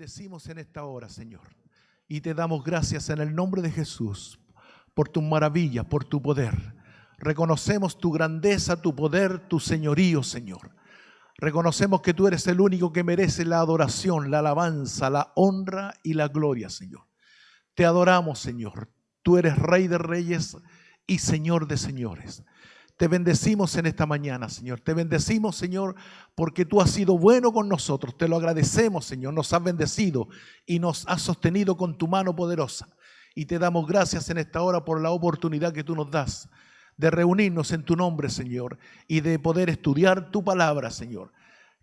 bendecimos en esta hora, Señor, y te damos gracias en el nombre de Jesús por tus maravillas, por tu poder. Reconocemos tu grandeza, tu poder, tu señorío, Señor. Reconocemos que tú eres el único que merece la adoración, la alabanza, la honra y la gloria, Señor. Te adoramos, Señor. Tú eres Rey de Reyes y Señor de Señores. Te bendecimos en esta mañana, Señor. Te bendecimos, Señor, porque tú has sido bueno con nosotros. Te lo agradecemos, Señor. Nos has bendecido y nos has sostenido con tu mano poderosa. Y te damos gracias en esta hora por la oportunidad que tú nos das de reunirnos en tu nombre, Señor, y de poder estudiar tu palabra, Señor.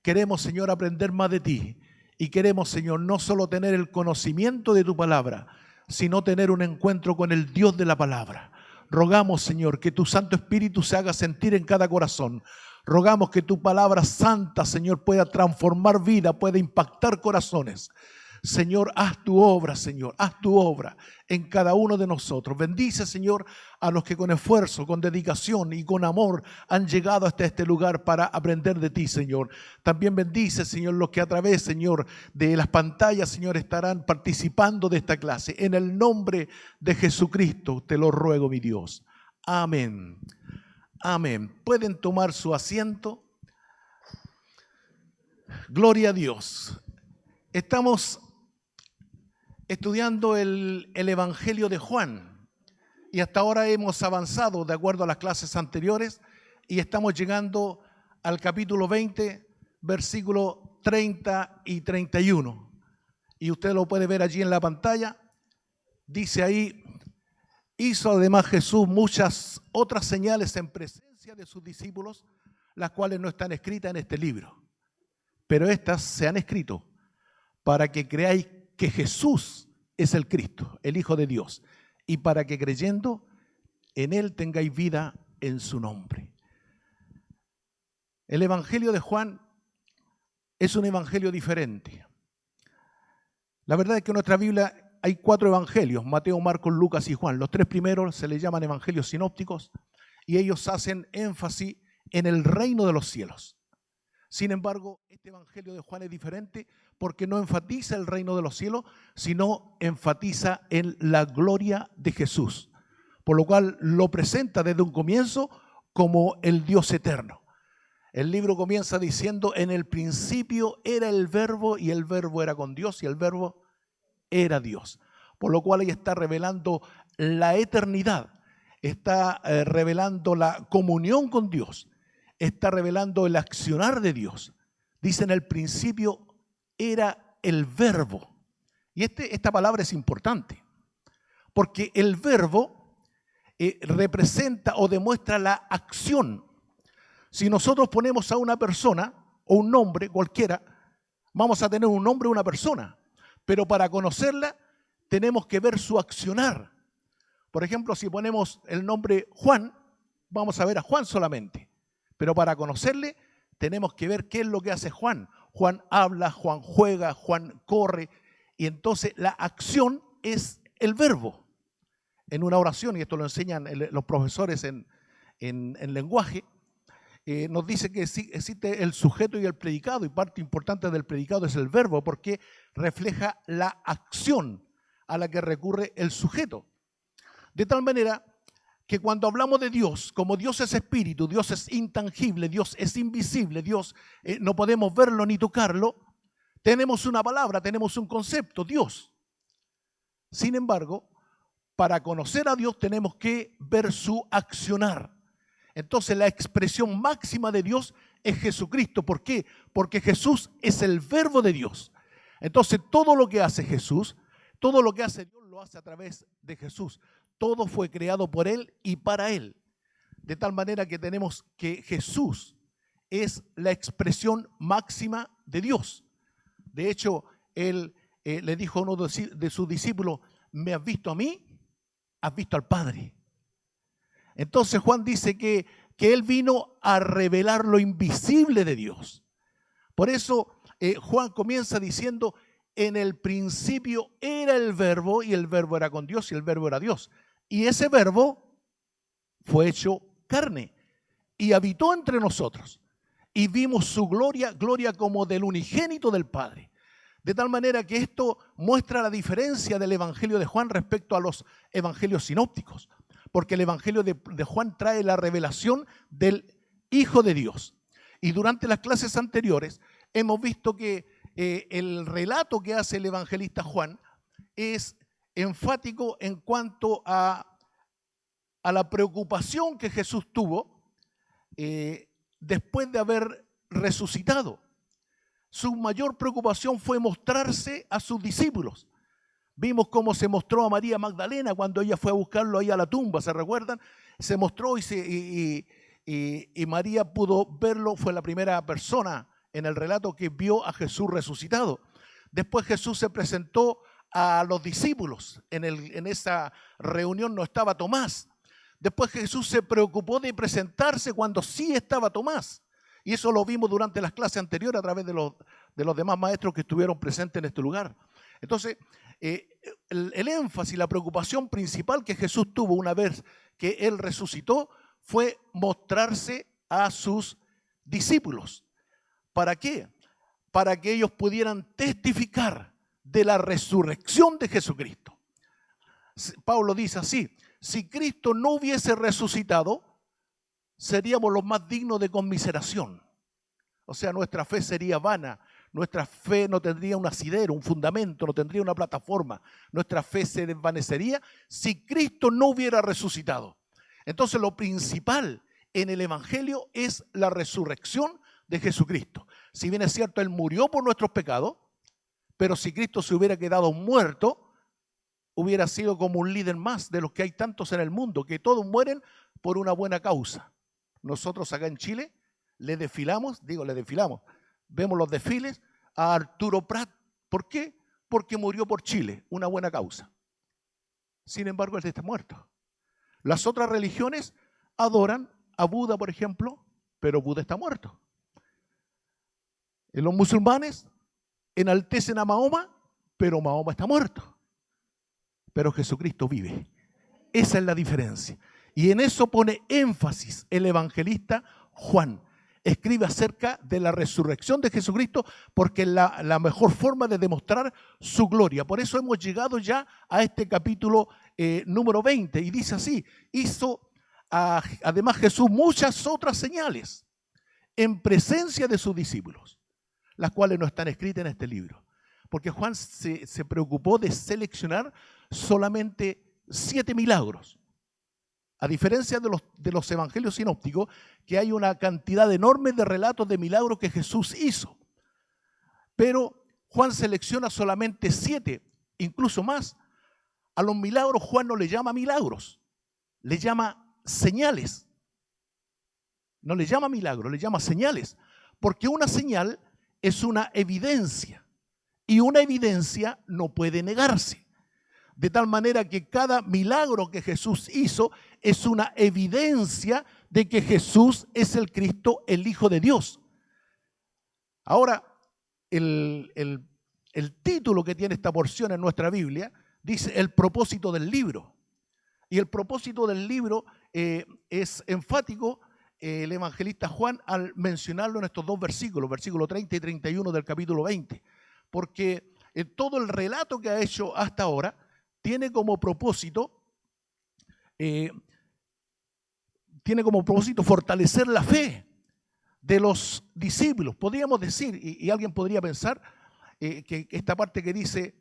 Queremos, Señor, aprender más de ti. Y queremos, Señor, no solo tener el conocimiento de tu palabra, sino tener un encuentro con el Dios de la palabra. Rogamos, Señor, que tu Santo Espíritu se haga sentir en cada corazón. Rogamos que tu palabra santa, Señor, pueda transformar vida, pueda impactar corazones. Señor, haz tu obra, Señor, haz tu obra en cada uno de nosotros. Bendice, Señor, a los que con esfuerzo, con dedicación y con amor han llegado hasta este lugar para aprender de ti, Señor. También bendice, Señor, los que a través, Señor, de las pantallas, Señor, estarán participando de esta clase. En el nombre de Jesucristo te lo ruego, mi Dios. Amén. Amén. ¿Pueden tomar su asiento? Gloria a Dios. Estamos estudiando el Evangelio de Juan y hasta ahora hemos avanzado de acuerdo a las clases anteriores y estamos llegando al capítulo 20, versículo 30 y 31. Y usted lo puede ver allí en la pantalla. Dice ahí: hizo además Jesús muchas otras señales en presencia de sus discípulos, las cuales no están escritas en este libro, pero estas se han escrito para que creáis que Jesús es el Cristo, el Hijo de Dios, y para que creyendo en Él tengáis vida en su nombre. El Evangelio de Juan es un evangelio diferente. La verdad es que en nuestra Biblia hay 4 evangelios: Mateo, Marcos, Lucas y Juan. Los 3 primeros se les llaman evangelios sinópticos y ellos hacen énfasis en el reino de los cielos. Sin embargo, este evangelio de Juan es diferente porque no enfatiza el reino de los cielos, sino enfatiza en la gloria de Jesús, por lo cual lo presenta desde un comienzo como el Dios eterno. El libro comienza diciendo: en el principio era el verbo y el verbo era con Dios y el verbo era Dios. Por lo cual ahí está revelando la eternidad, está revelando la comunión con Dios, está revelando el accionar de Dios. Dice: en el principio era el verbo. Y esta palabra es importante, porque el verbo representa o demuestra la acción. Si nosotros ponemos a una persona o un nombre cualquiera, vamos a tener un nombre o una persona, pero para conocerla tenemos que ver su accionar. Por ejemplo, si ponemos el nombre Juan, vamos a ver a Juan solamente. Pero para conocerle tenemos que ver qué es lo que hace Juan. Juan habla, Juan juega, Juan corre. Y entonces la acción es el verbo. En una oración, y esto lo enseñan los profesores en lenguaje, nos dice que existe el sujeto y el predicado. Y parte importante del predicado es el verbo, porque refleja la acción a la que recurre el sujeto. De tal manera que cuando hablamos de Dios, como Dios es espíritu, Dios es intangible, Dios es invisible, Dios no podemos verlo ni tocarlo, tenemos una palabra, tenemos un concepto, Dios. Sin embargo, para conocer a Dios tenemos que ver su accionar. Entonces la expresión máxima de Dios es Jesucristo. ¿Por qué? Porque Jesús es el verbo de Dios. Entonces todo lo que hace Jesús, todo lo que hace Dios lo hace a través de Jesús. Todo fue creado por Él y para Él. De tal manera que tenemos que Jesús es la expresión máxima de Dios. De hecho, Él le dijo a uno de sus discípulos: ¿me has visto a mí? Has visto al Padre. Entonces Juan dice que Él vino a revelar lo invisible de Dios. Por eso Juan comienza diciendo: en el principio era el verbo y el verbo era con Dios y el verbo era Dios. Y ese verbo fue hecho carne y habitó entre nosotros. Y vimos su gloria, gloria como del unigénito del Padre. De tal manera que esto muestra la diferencia del Evangelio de Juan respecto a los evangelios sinópticos, porque el Evangelio de Juan trae la revelación del Hijo de Dios. Y durante las clases anteriores hemos visto que el relato que hace el evangelista Juan es enfático en cuanto a la preocupación que Jesús tuvo después de haber resucitado. Su mayor preocupación fue mostrarse a sus discípulos. Vimos cómo se mostró a María Magdalena cuando ella fue a buscarlo ahí a la tumba, ¿se recuerdan? Se mostró y María pudo verlo, fue la primera persona en el relato que vio a Jesús resucitado. Después Jesús se presentó a los discípulos. En esa reunión no estaba Tomás. Después Jesús se preocupó de presentarse cuando sí estaba Tomás. Y eso lo vimos durante las clases anteriores a través de los demás maestros que estuvieron presentes en este lugar. Entonces, el énfasis, la preocupación principal que Jesús tuvo una vez que Él resucitó fue mostrarse a sus discípulos. ¿Para qué? Para que ellos pudieran testificar de la resurrección de Jesucristo. Pablo dice así: si Cristo no hubiese resucitado, seríamos los más dignos de conmiseración. O sea, nuestra fe sería vana, nuestra fe no tendría un asidero, un fundamento, no tendría una plataforma. Nuestra fe se desvanecería si Cristo no hubiera resucitado. Entonces, lo principal en el Evangelio es la resurrección de Jesucristo. Si bien es cierto, Él murió por nuestros pecados, pero si Cristo se hubiera quedado muerto, hubiera sido como un líder más de los que hay tantos en el mundo, que todos mueren por una buena causa. Nosotros acá en Chile le desfilamos, vemos los desfiles a Arturo Prat. ¿Por qué? Porque murió por Chile, una buena causa. Sin embargo, Él está muerto. Las otras religiones adoran a Buda, por ejemplo, pero Buda está muerto. Los musulmanes enaltecen a Mahoma, pero Mahoma está muerto. Pero Jesucristo vive. Esa es la diferencia. Y en eso pone énfasis el evangelista Juan. Escribe acerca de la resurrección de Jesucristo porque es la mejor forma de demostrar su gloria. Por eso hemos llegado ya a este capítulo número 20. Y dice así: hizo además Jesús muchas otras señales en presencia de sus discípulos, las cuales no están escritas en este libro. Porque Juan se preocupó de seleccionar solamente 7 milagros. A diferencia de los evangelios sinópticos, que hay una cantidad enorme de relatos de milagros que Jesús hizo. Pero Juan selecciona solamente 7, incluso más. A los milagros Juan no le llama milagros, le llama señales. No le llama milagros, le llama señales. Porque una señal es una evidencia. Y una evidencia no puede negarse. De tal manera que cada milagro que Jesús hizo es una evidencia de que Jesús es el Cristo, el Hijo de Dios. Ahora, el título que tiene esta porción en nuestra Biblia dice el propósito del libro. Y el propósito del libro es enfático el evangelista Juan al mencionarlo en estos dos versículos, versículos 30 y 31 del capítulo 20. Porque todo el relato que ha hecho hasta ahora tiene como propósito fortalecer la fe de los discípulos. Podríamos decir, y alguien podría pensar, que esta parte que dice,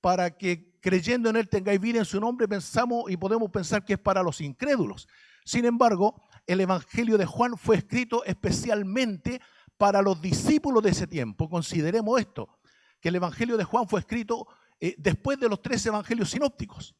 para que creyendo en Él tengáis vida en su nombre, pensamos y podemos pensar que es para los incrédulos. Sin embargo, el Evangelio de Juan fue escrito especialmente para los discípulos de ese tiempo. Consideremos esto, que el Evangelio de Juan fue escrito después de los 3 evangelios sinópticos,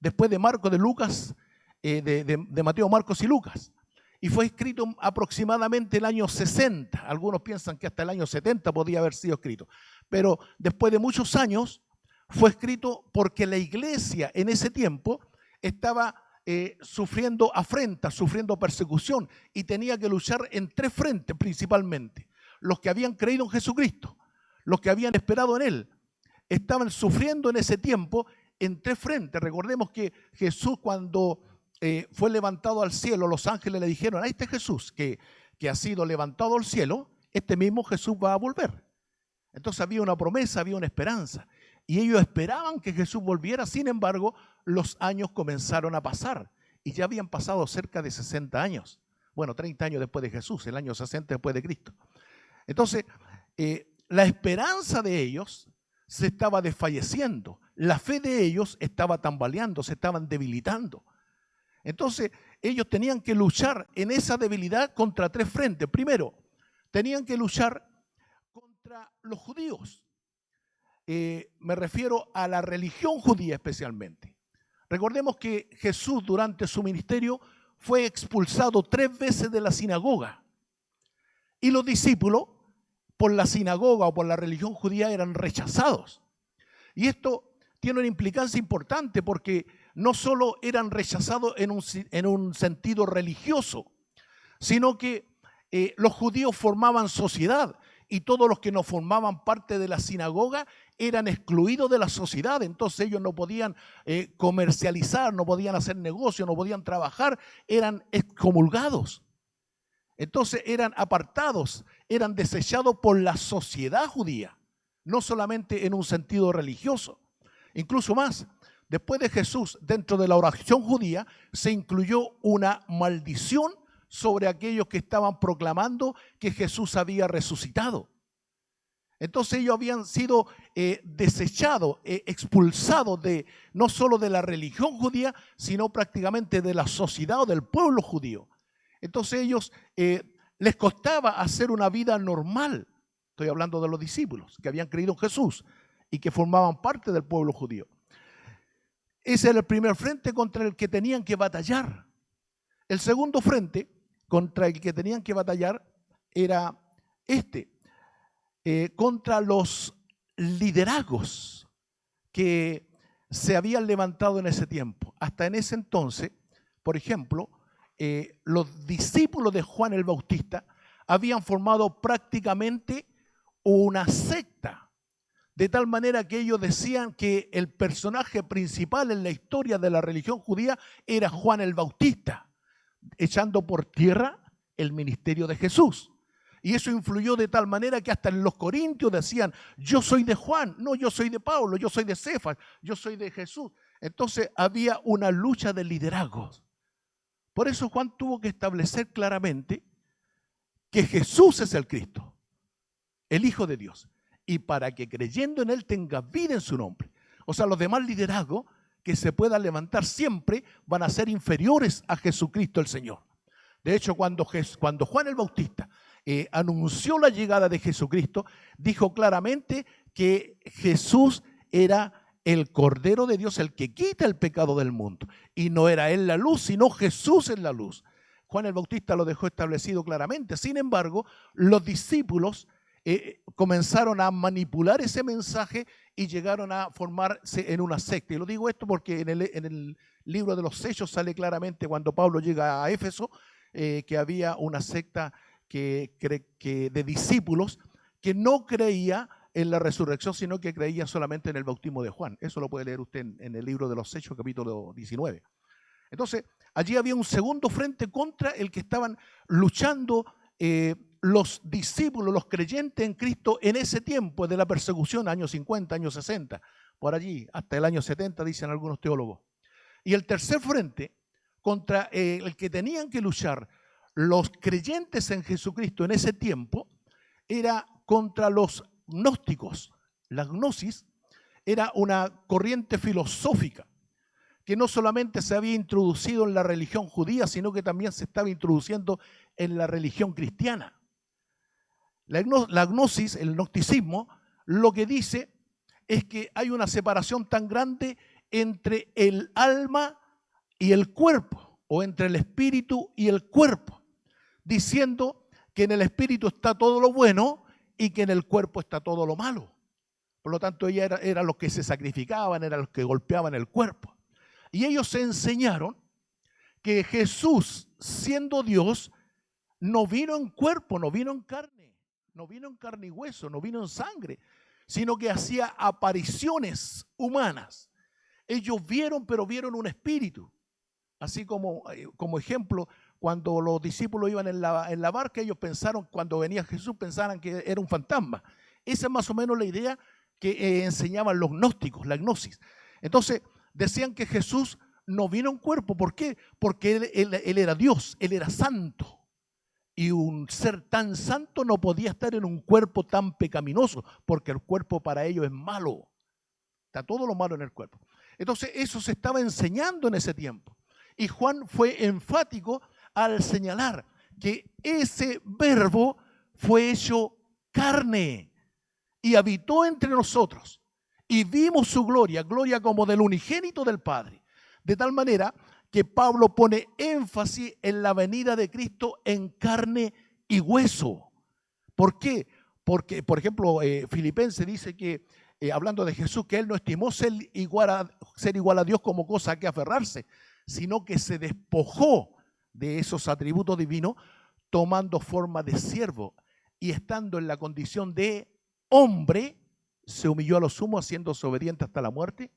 después de Marcos, de Lucas, de Mateo, Marcos y Lucas. Y fue escrito aproximadamente el año 60. Algunos piensan que hasta el año 70 podía haber sido escrito. Pero después de muchos años fue escrito porque la iglesia en ese tiempo estaba sufriendo afrentas, sufriendo persecución y tenía que luchar en 3 frentes principalmente. Los que habían creído en Jesucristo, los que habían esperado en Él, estaban sufriendo en ese tiempo en 3 frentes. Recordemos que Jesús cuando fue levantado al cielo, los ángeles le dijeron: a este Jesús que ha sido levantado al cielo, este mismo Jesús va a volver. Entonces había una promesa, había una esperanza. Y ellos esperaban que Jesús volviera. Sin embargo, los años comenzaron a pasar. Y ya habían pasado cerca de 60 años. Bueno, 30 años después de Jesús, el año 60 después de Cristo. Entonces, la esperanza de ellos se estaba desfalleciendo. La fe de ellos estaba tambaleando, se estaban debilitando. Entonces, ellos tenían que luchar en esa debilidad contra tres frentes. Primero, tenían que luchar contra los judíos. Me refiero a la religión judía especialmente. Recordemos que Jesús durante su ministerio fue expulsado 3 veces de la sinagoga. Y los discípulos, por la sinagoga o por la religión judía, eran rechazados. Y esto tiene una implicancia importante porque no solo eran rechazados en un sentido religioso, sino que los judíos formaban sociedad y todos los que no formaban parte de la sinagoga eran excluidos de la sociedad. Entonces ellos no podían comercializar, no podían hacer negocio, no podían trabajar, eran excomulgados. Entonces eran apartados, eran desechados por la sociedad judía, no solamente en un sentido religioso. Incluso más, después de Jesús, dentro de la oración judía, se incluyó una maldición sobre aquellos que estaban proclamando que Jesús había resucitado. Entonces ellos habían sido desechados, expulsados no solo de la religión judía, sino prácticamente de la sociedad o del pueblo judío. Entonces ellos les costaba hacer una vida normal. Estoy hablando de los discípulos que habían creído en Jesús y que formaban parte del pueblo judío. Ese era el primer frente contra el que tenían que batallar. El segundo frente contra el que tenían que batallar era contra los liderazgos que se habían levantado en ese tiempo. Hasta en ese entonces, por ejemplo, los discípulos de Juan el Bautista habían formado prácticamente una secta, de tal manera que ellos decían que el personaje principal en la historia de la religión judía era Juan el Bautista, echando por tierra el ministerio de Jesús. Y eso influyó de tal manera que hasta en los corintios decían, yo soy de Juan, no, yo soy de Pablo, yo soy de Cefas, yo soy de Jesús. Entonces había una lucha de liderazgos. Por eso Juan tuvo que establecer claramente que Jesús es el Cristo, el Hijo de Dios, y para que creyendo en Él tenga vida en su nombre. O sea, los demás liderazgos que se puedan levantar siempre van a ser inferiores a Jesucristo el Señor. De hecho, cuando Juan el Bautista anunció la llegada de Jesucristo, dijo claramente que Jesús era el Cordero de Dios, el que quita el pecado del mundo. Y no era Él la luz, sino Jesús es la luz. Juan el Bautista lo dejó establecido claramente. Sin embargo, los discípulos comenzaron a manipular ese mensaje y llegaron a formarse en una secta. Y lo digo esto porque en el libro de los Hechos sale claramente cuando Pablo llega a Éfeso, que había una secta de discípulos que no creía en la resurrección, sino que creía solamente en el bautismo de Juan. Eso lo puede leer usted en el libro de los Hechos, capítulo 19. Entonces, allí había un segundo frente contra el que estaban luchando los discípulos, los creyentes en Cristo en ese tiempo de la persecución, años 50, años 60, por allí, hasta el año 70, dicen algunos teólogos. Y el tercer frente contra el que tenían que luchar los creyentes en Jesucristo en ese tiempo era contra los gnósticos. La gnosis era una corriente filosófica que no solamente se había introducido en la religión judía, sino que también se estaba introduciendo en la religión cristiana. La gnosis, el gnosticismo, lo que dice es que hay una separación tan grande entre el alma y el cuerpo, o entre el espíritu y el cuerpo, diciendo que en el espíritu está todo lo bueno y que en el cuerpo está todo lo malo. Por lo tanto, ellos eran los que se sacrificaban, eran los que golpeaban el cuerpo. Y ellos se enseñaron que Jesús, siendo Dios, no vino en cuerpo, no vino en carne, no vino en carne y hueso, no vino en sangre, sino que hacía apariciones humanas. Ellos vieron, pero vieron un espíritu. Así como ejemplo, cuando los discípulos iban en la barca, ellos pensaron, cuando venía Jesús, pensaban que era un fantasma. Esa es más o menos la idea que enseñaban los gnósticos, la gnosis. Entonces, decían que Jesús no vino en cuerpo. ¿Por qué? Porque él era Dios, Él era santo. Y un ser tan santo no podía estar en un cuerpo tan pecaminoso, porque el cuerpo para ellos es malo. Está todo lo malo en el cuerpo. Entonces, eso se estaba enseñando en ese tiempo. Y Juan fue enfático al señalar que ese verbo fue hecho carne y habitó entre nosotros. Y vimos su gloria, gloria como del unigénito del Padre. De tal manera que Pablo pone énfasis en la venida de Cristo en carne y hueso. ¿Por qué? Porque, por ejemplo, Filipenses dice que, hablando de Jesús, que Él no estimó ser igual a Dios como cosa a que aferrarse, sino que se despojó de esos atributos divinos, tomando forma de siervo y estando en la condición de hombre, se humilló a lo sumo, haciéndose obediente hasta la muerte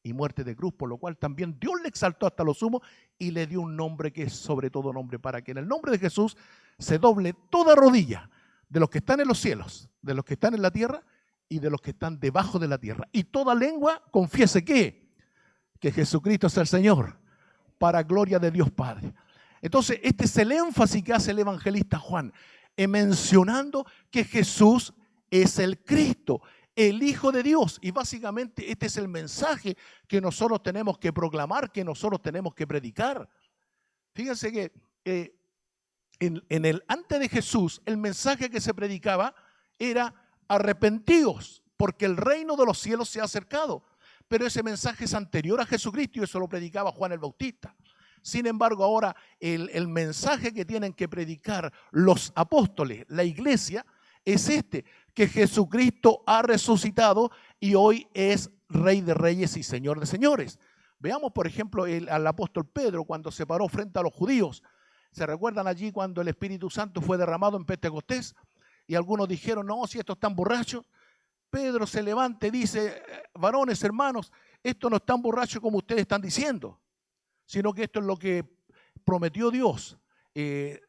y muerte de cruz, por lo cual también Dios le exaltó hasta lo sumo y le dio un nombre que es sobre todo nombre, para que en el nombre de Jesús se doble toda rodilla de los que están en los cielos, de los que están en la tierra y de los que están debajo de la tierra. Y toda lengua confiese que Jesucristo es el Señor, para gloria de Dios Padre. Entonces, este es el énfasis que hace el evangelista Juan, mencionando que Jesús es el Cristo, el Hijo de Dios. Y básicamente este es el mensaje que nosotros tenemos que proclamar, que nosotros tenemos que predicar. Fíjense que antes de Jesús, el mensaje que se predicaba era arrepentidos, porque el reino de los cielos se ha acercado. Pero ese mensaje es anterior a Jesucristo y eso lo predicaba Juan el Bautista. Sin embargo, ahora el mensaje que tienen que predicar los apóstoles, la iglesia, es este, que Jesucristo ha resucitado y hoy es Rey de Reyes y Señor de Señores. Veamos, por ejemplo, al apóstol Pedro cuando se paró frente a los judíos. ¿Se recuerdan allí cuando el Espíritu Santo fue derramado en Pentecostés? Y algunos dijeron, no, si estos están borrachos. Pedro se levanta y dice, varones, hermanos, esto no es tan borracho como ustedes están diciendo, sino que esto es lo que prometió Dios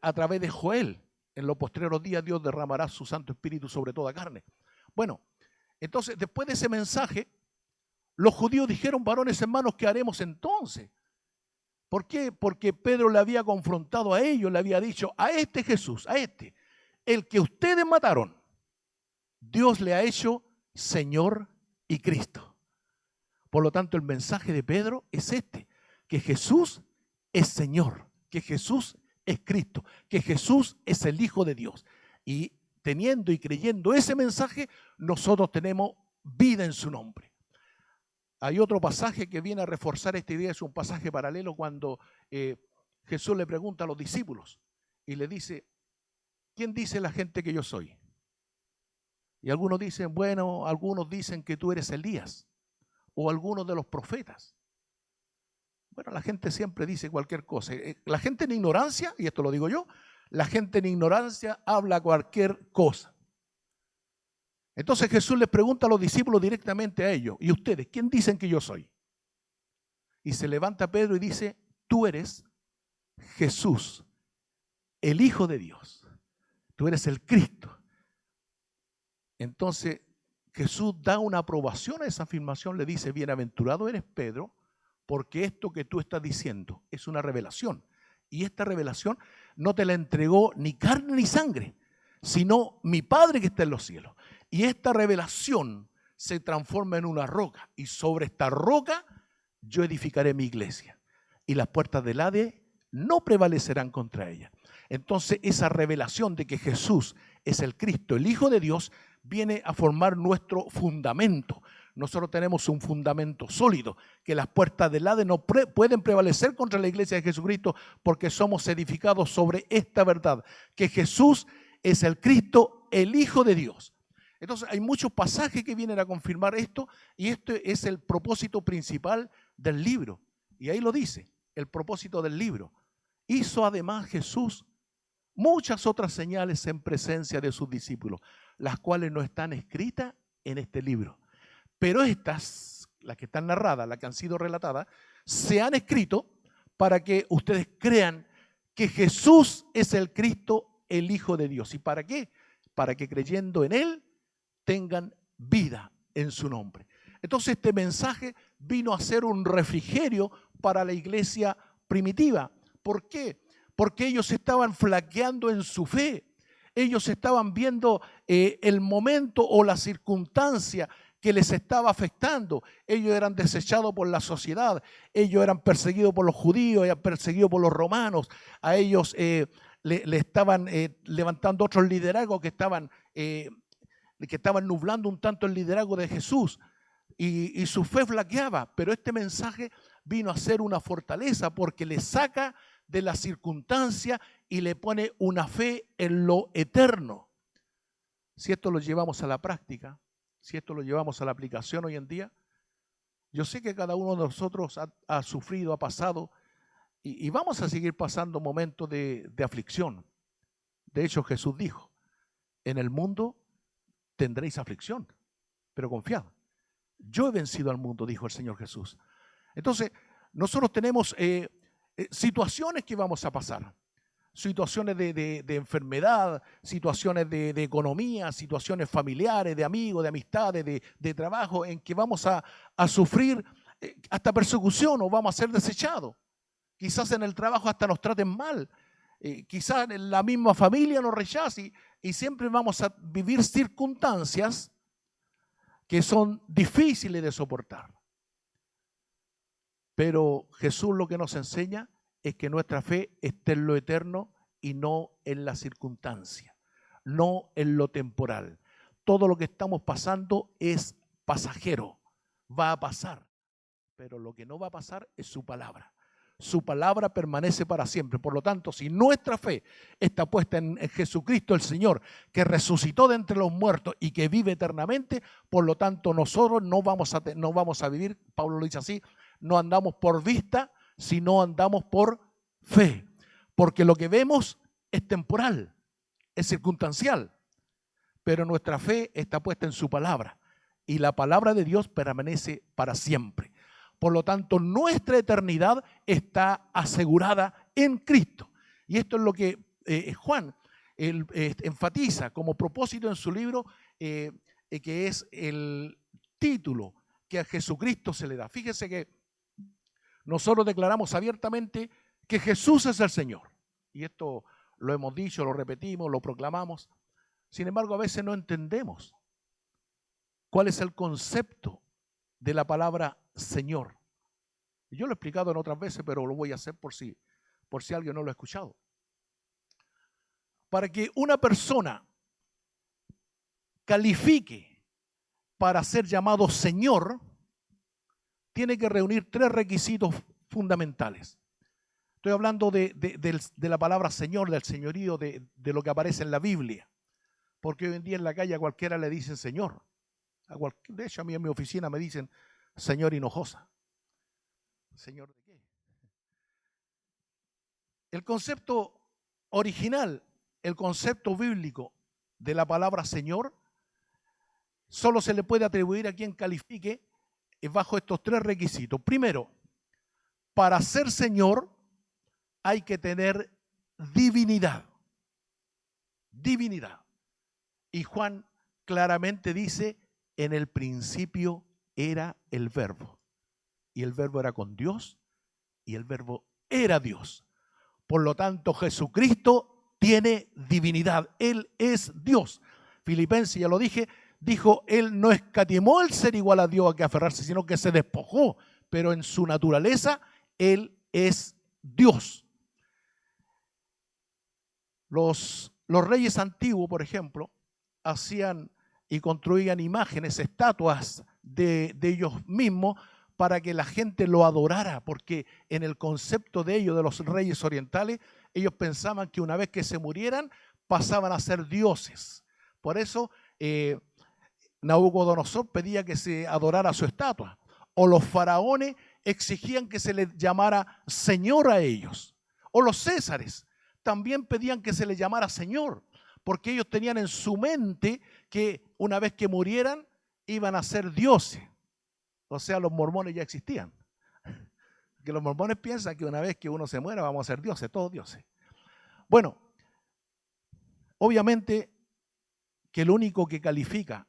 a través de Joel. En los postreros días Dios derramará su Santo Espíritu sobre toda carne. Bueno, entonces después de ese mensaje, los judíos dijeron, varones, hermanos, ¿qué haremos entonces? ¿Por qué? Porque Pedro le había confrontado a ellos, le había dicho, a este Jesús, a este, el que ustedes mataron, Dios le ha hecho Señor y Cristo. Por lo tanto, el mensaje de Pedro es este, que Jesús es Señor, que Jesús es Cristo, que Jesús es el Hijo de Dios. Y teniendo y creyendo ese mensaje, nosotros tenemos vida en su nombre. Hay otro pasaje que viene a reforzar esta idea, es un pasaje paralelo cuando Jesús le pregunta a los discípulos y le dice, ¿quién dice la gente que yo soy? Y algunos dicen, bueno, algunos dicen que tú eres Elías o algunos de los profetas. Bueno, la gente siempre dice cualquier cosa. La gente en ignorancia, y esto lo digo yo, la gente en ignorancia habla cualquier cosa. Entonces Jesús les pregunta a los discípulos directamente a ellos, ¿y ustedes quién dicen que yo soy? Y se levanta Pedro y dice, tú eres Jesús, el Hijo de Dios. Tú eres el Cristo. Entonces Jesús da una aprobación a esa afirmación, le dice, bienaventurado eres Pedro, porque esto que tú estás diciendo es una revelación. Y esta revelación no te la entregó ni carne ni sangre, sino mi Padre que está en los cielos. Y esta revelación se transforma en una roca. Y sobre esta roca yo edificaré mi iglesia. Y las puertas del Hades no prevalecerán contra ella. Entonces esa revelación de que Jesús es el Cristo, el Hijo de Dios, viene a formar nuestro fundamento. Nosotros tenemos un fundamento sólido, que las puertas del Hades no pueden prevalecer contra la iglesia de Jesucristo, porque somos edificados sobre esta verdad, que Jesús es el Cristo, el Hijo de Dios. Entonces hay muchos pasajes que vienen a confirmar esto, y esto es el propósito principal del libro. Y ahí lo dice, el propósito del libro. Hizo además Jesús muchas otras señales en presencia de sus discípulos, las cuales no están escritas en este libro. Pero estas, las que están narradas, las que han sido relatadas, se han escrito para que ustedes crean que Jesús es el Cristo, el Hijo de Dios. ¿Y para qué? Para que creyendo en Él tengan vida en su nombre. Entonces este mensaje vino a ser un refrigerio para la iglesia primitiva. ¿Por qué? Porque ellos estaban flaqueando en su fe. Ellos estaban viendo el momento o la circunstancia que les estaba afectando. Ellos eran desechados por la sociedad, ellos eran perseguidos por los judíos, eran perseguidos por los romanos, a ellos le estaban levantando otros liderazgos que estaban nublando un tanto el liderazgo de Jesús, y su fe flaqueaba. Pero este mensaje vino a ser una fortaleza porque le saca de la circunstancia y le pone una fe en lo eterno. Si esto lo llevamos a la práctica, si esto lo llevamos a la aplicación hoy en día, yo sé que cada uno de nosotros ha sufrido, ha pasado y vamos a seguir pasando momentos de aflicción. De hecho, Jesús dijo, en el mundo tendréis aflicción, pero confiad. Yo he vencido al mundo, dijo el Señor Jesús. Entonces, nosotros tenemos situaciones que vamos a pasar. Situaciones de enfermedad, situaciones de economía, situaciones familiares, de amigos, de amistades, de trabajo, en que vamos a sufrir hasta persecución o vamos a ser desechados. Quizás en el trabajo hasta nos traten mal, quizás en la misma familia nos rechace y siempre vamos a vivir circunstancias que son difíciles de soportar. Pero Jesús lo que nos enseña es que nuestra fe esté en lo eterno y no en la circunstancia, no en lo temporal. Todo lo que estamos pasando es pasajero, va a pasar, pero lo que no va a pasar es su palabra. Su palabra permanece para siempre. Por lo tanto, si nuestra fe está puesta en Jesucristo el Señor, que resucitó de entre los muertos y que vive eternamente, por lo tanto nosotros no vamos a vivir, Pablo lo dice así, no andamos por vista, sino andamos por fe. Porque lo que vemos es temporal, es circunstancial, pero nuestra fe está puesta en su palabra y la palabra de Dios permanece para siempre. Por lo tanto, nuestra eternidad está asegurada en Cristo. Y esto es lo que Juan enfatiza como propósito en su libro, que es el título que a Jesucristo se le da. Fíjese que nosotros declaramos abiertamente que Jesús es el Señor. Y esto lo hemos dicho, lo repetimos, lo proclamamos. Sin embargo, a veces no entendemos cuál es el concepto de la palabra Señor. Yo lo he explicado en otras veces, pero lo voy a hacer por si alguien no lo ha escuchado. Para que una persona califique para ser llamado Señor, tiene que reunir 3 requisitos fundamentales. Estoy hablando de la palabra Señor, del señorío, de lo que aparece en la Biblia. Porque hoy en día en la calle a cualquiera le dicen Señor. De hecho, a mí en mi oficina me dicen Señor Hinojosa. ¿Señor de qué? El concepto original, el concepto bíblico de la palabra Señor, solo se le puede atribuir a quien califique bajo estos 3 requisitos. Primero, para ser Señor hay que tener divinidad. Divinidad. Y Juan claramente dice, en el principio era el Verbo. Y el Verbo era con Dios y el Verbo era Dios. Por lo tanto, Jesucristo tiene divinidad. Él es Dios. Filipenses, ya lo dije, dijo, Él no escatimó el ser igual a Dios a que aferrarse, sino que se despojó. Pero en su naturaleza, Él es Dios. Los reyes antiguos, por ejemplo, hacían y construían imágenes, estatuas de ellos mismos para que la gente lo adorara, porque en el concepto de ellos, de los reyes orientales, ellos pensaban que una vez que se murieran, pasaban a ser dioses. Por eso Nabucodonosor pedía que se adorara su estatua, o los faraones exigían que se les llamara Señor a ellos, o los césares también pedían que se les llamara Señor, porque ellos tenían en su mente que una vez que murieran iban a ser dioses. O sea, los mormones ya existían. Que los mormones piensan que una vez que uno se muera vamos a ser dioses, todos dioses. Bueno, obviamente que el único que califica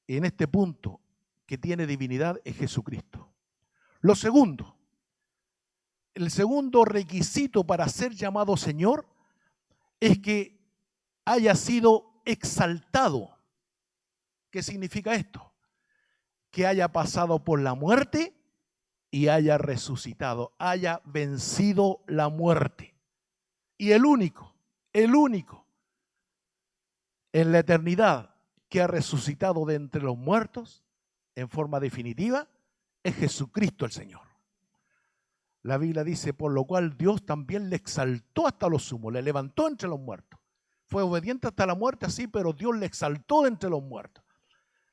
en este punto que tiene divinidad es Jesucristo. Lo segundo, el segundo requisito para ser llamado Señor es que haya sido exaltado. ¿Qué significa esto? Que haya pasado por la muerte y haya resucitado, haya vencido la muerte. Y el único en la eternidad que ha resucitado de entre los muertos en forma definitiva es Jesucristo el Señor. La Biblia dice, por lo cual Dios también le exaltó hasta lo sumo, le levantó entre los muertos. Fue obediente hasta la muerte, así, pero Dios le exaltó de entre los muertos.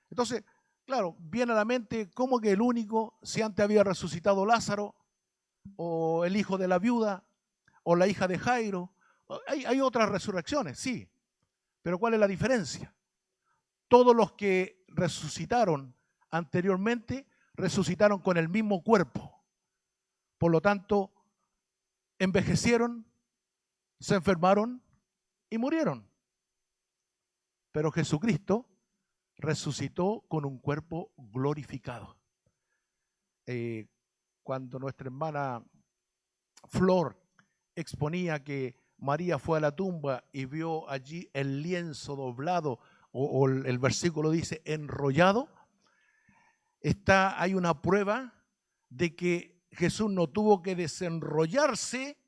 Entonces, claro, viene a la mente cómo que el único, si antes había resucitado Lázaro, o el hijo de la viuda, o la hija de Jairo. Hay otras resurrecciones, sí, pero ¿cuál es la diferencia? Todos los que resucitaron anteriormente, resucitaron con el mismo cuerpo. Por lo tanto, envejecieron, se enfermaron y murieron. Pero Jesucristo resucitó con un cuerpo glorificado. Cuando nuestra hermana Flor exponía que María fue a la tumba y vio allí el lienzo doblado, o el versículo dice enrollado, hay una prueba de que Jesús no tuvo que desenrollarse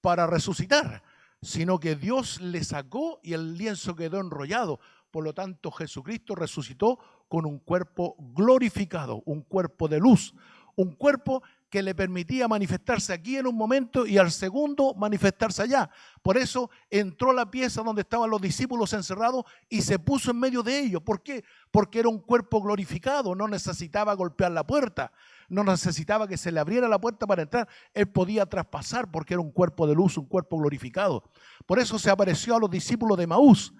para resucitar, sino que Dios le sacó y el lienzo quedó enrollado. Por lo tanto, Jesucristo resucitó con un cuerpo glorificado, un cuerpo de luz, un cuerpo que le permitía manifestarse aquí en un momento y al segundo manifestarse allá. Por eso entró a la pieza donde estaban los discípulos encerrados y se puso en medio de ellos. ¿Por qué? Porque era un cuerpo glorificado, no necesitaba golpear la puerta, no necesitaba que se le abriera la puerta para entrar. Él podía traspasar porque era un cuerpo de luz, un cuerpo glorificado. Por eso se apareció a los discípulos de Maús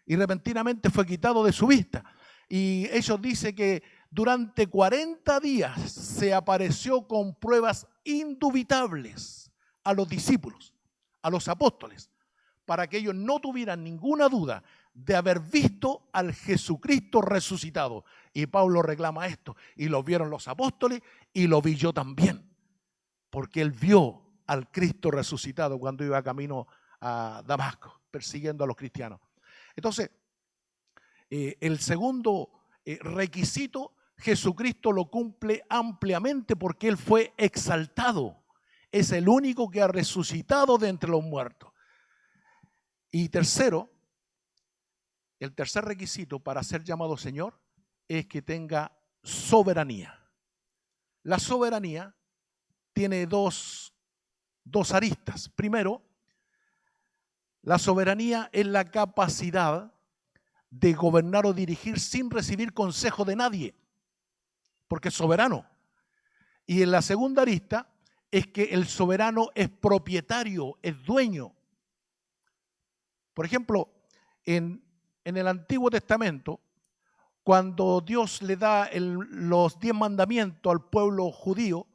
y repentinamente fue quitado de su vista. Y ellos dicen que durante 40 días se apareció con pruebas indubitables a los discípulos, a los apóstoles, para que ellos no tuvieran ninguna duda de haber visto al Jesucristo resucitado. Y Pablo reclama esto, y lo vieron los apóstoles y lo vi yo también, porque él vio al Cristo resucitado cuando iba camino a Damasco, persiguiendo a los cristianos. Entonces, el segundo requisito, Jesucristo lo cumple ampliamente porque Él fue exaltado. Es el único que ha resucitado de entre los muertos. Y tercero, el tercer requisito para ser llamado Señor es que tenga soberanía. La soberanía tiene dos aristas. Primero, la soberanía es la capacidad de gobernar o dirigir sin recibir consejo de nadie, porque es soberano. Y en la segunda arista es que el soberano es propietario, es dueño. Por ejemplo, en el Antiguo Testamento, cuando Dios le da los 10 mandamientos al pueblo judío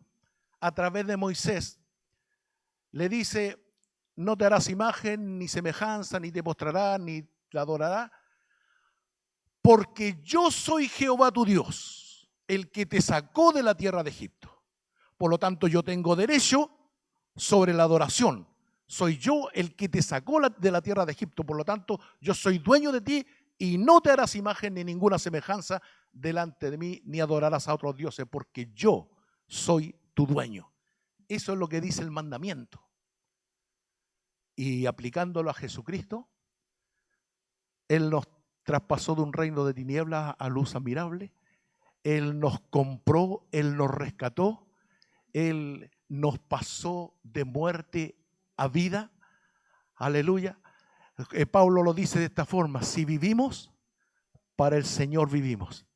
a través de Moisés, le dice, no te harás imagen ni semejanza, ni te postrarás, ni te adorarás, porque yo soy Jehová tu Dios, el que te sacó de la tierra de Egipto. Por lo tanto, yo tengo derecho sobre la adoración. Soy yo el que te sacó de la tierra de Egipto. Por lo tanto, yo soy dueño de ti y no te harás imagen ni ninguna semejanza delante de mí, ni adorarás a otros dioses, porque yo soy tu dueño. Eso es lo que dice el mandamiento. Y aplicándolo a Jesucristo, Él nos traspasó de un reino de tinieblas a luz admirable. Él nos compró, Él nos rescató, Él nos pasó de muerte a vida. Aleluya. Pablo lo dice de esta forma: si vivimos, para el Señor vivimos.